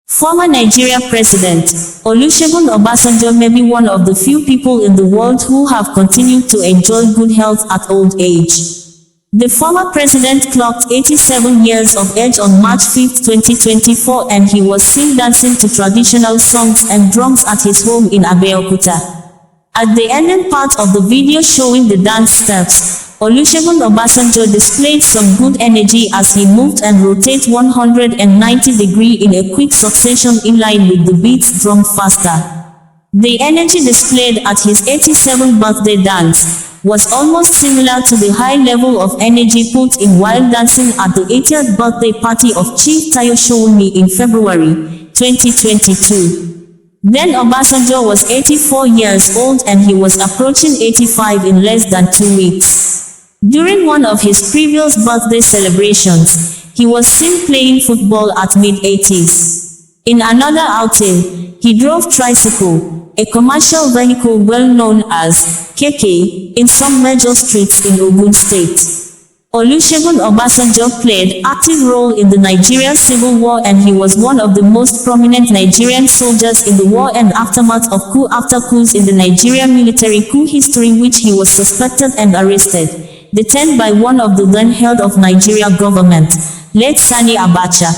Former Nigeria President Olusegun Obasanjo may be one of the few people in the world who have continued to enjoy good health at old age. The former president clocked 87 years of age on March 5, 2024, and he was seen dancing to traditional songs and drums at his home in Abeokuta. At the ending part of the video showing the dance steps, Olusegun Obasanjo displayed some good energy as he moved and rotated 190 degrees in a quick succession in line with the beats drummed faster. The energy displayed at his 87th birthday dance was almost similar to the high level of energy put in while dancing at the 80th birthday party of Chief Tayo Sowunmi in February 2022. Then Obasanjo was 84 years old and he was approaching 85 in less than 2 weeks. During one of his previous birthday celebrations, he was seen playing football at mid-80s. In another outing, he drove tricycle, a commercial vehicle well known as KK, in some major streets in Ogun State. Olusegun Obasanjo played active role in the Nigerian Civil War and he was one of the most prominent Nigerian soldiers in the war and aftermath of coup after coups in the Nigerian military coup history, which he was suspected and arrested, detained by one of the then head of Nigeria government, late Sani Abacha.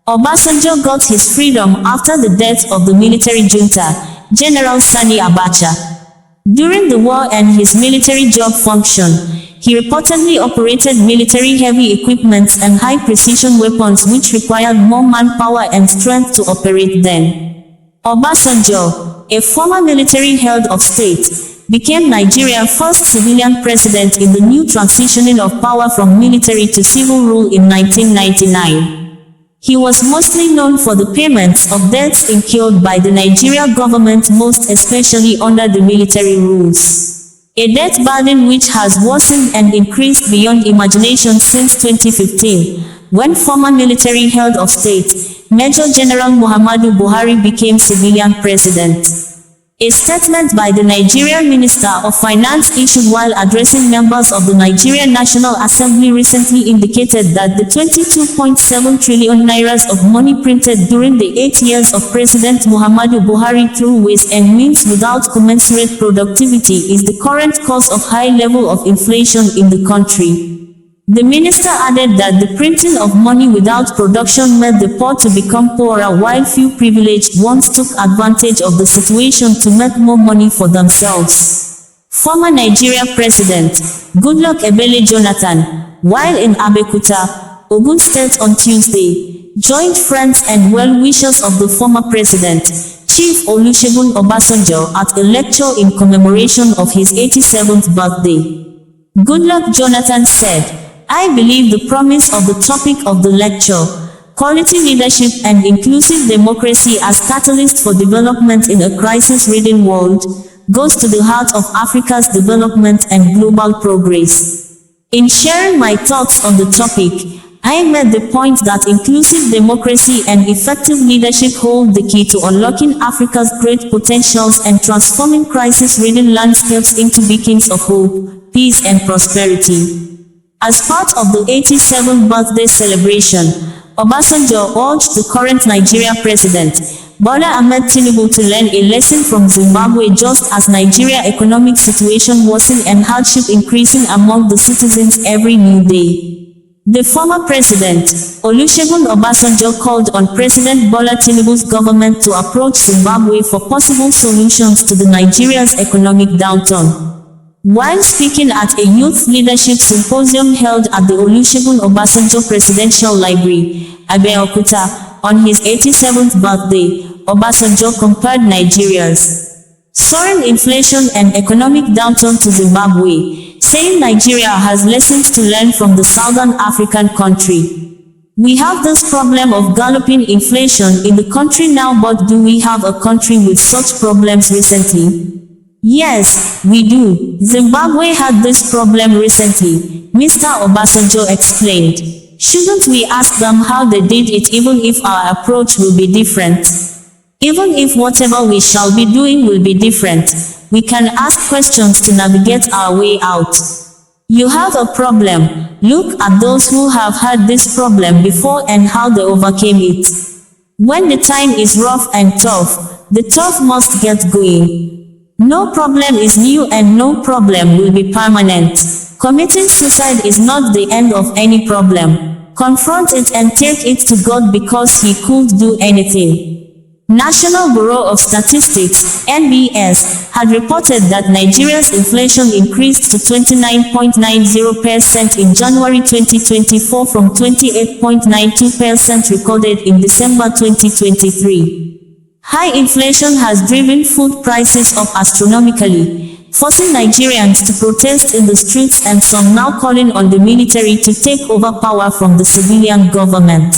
Obasanjo got his freedom after the death of the military junta, General Sani Abacha. During the war and his military job function, he reportedly operated military heavy equipment and high-precision weapons which required more manpower and strength to operate them. Obasanjo, a former military head of state, became Nigeria's first civilian president in the new transitioning of power from military to civil rule in 1999. He was mostly known for the payments of debts incurred by the Nigeria government, most especially under the military rules. A debt burden which has worsened and increased beyond imagination since 2015, when former military head of state, Major General Muhammadu Buhari became civilian president. A statement by the Nigerian Minister of Finance issued while addressing members of the Nigerian National Assembly recently indicated that the 22.7 trillion nairas of money printed during the 8 years of President Muhammadu Buhari through ways and means without commensurate productivity is the current cause of high level of inflation in the country. The minister added that the printing of money without production made the poor to become poorer while few privileged ones took advantage of the situation to make more money for themselves. Former Nigeria President Goodluck Ebele Jonathan, while in Abeokuta, Ogun State on Tuesday, joined friends and well-wishers of the former president, Chief Olusegun Obasanjo, at a lecture in commemoration of his 87th birthday. Goodluck Jonathan said, "I believe the promise of the topic of the lecture, quality leadership and inclusive democracy as catalyst for development in a crisis-ridden world, goes to the heart of Africa's development and global progress." In sharing my thoughts on the topic, I made the point that inclusive democracy and effective leadership hold the key to unlocking Africa's great potentials and transforming crisis-ridden landscapes into beacons of hope, peace and prosperity. As part of the 87th birthday celebration, Obasanjo urged the current Nigeria president, Bola Ahmed Tinubu, to learn a lesson from Zimbabwe just as Nigeria's economic situation worsened and hardship increasing among the citizens every new day. The former president, Olusegun Obasanjo, called on President Bola Tinubu's government to approach Zimbabwe for possible solutions to the Nigeria's economic downturn. While speaking at a youth leadership symposium held at the Olusegun Obasanjo Presidential Library, Abeokuta, on his 87th birthday, Obasanjo compared Nigeria's soaring inflation and economic downturn to Zimbabwe, saying Nigeria has lessons to learn from the southern African country. "We have this problem of galloping inflation in the country now, but do we have a country with such problems recently?" "Yes, we do. Zimbabwe had this problem recently," Mr. Obasanjo explained. "Shouldn't we ask them how they did it, even if our approach will be different? Even if whatever we shall be doing will be different, we can ask questions to navigate our way out. You have a problem, look at those who have had this problem before and how they overcame it. When the time is rough and tough, the tough must get going. No problem is new and no problem will be permanent. Committing suicide is not the end of any problem. Confront it and take it to God because He could do anything. National Bureau of Statistics (NBS) had reported that Nigeria's inflation increased to 29.90% in January 2024 from 28.92% recorded in December 2023. High inflation has driven food prices up astronomically, forcing Nigerians to protest in the streets and some now calling on the military to take over power from the civilian government.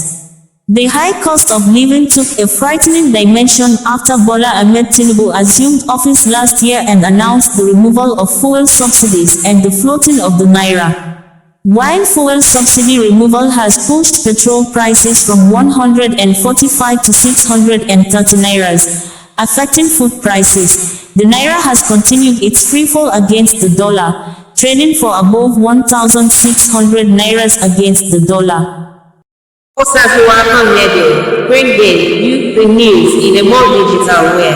The high cost of living took a frightening dimension after Bola Ahmed Tinubu assumed office last year and announced the removal of fuel subsidies and the floating of the naira. While fuel subsidy removal has pushed petrol prices from 145 to 630 nairas, affecting food prices, the naira has continued its freefall against the dollar, trading for above 1,600 nairas against the dollar. OsazuwaAkonedo, bringing you the news in a more digital way.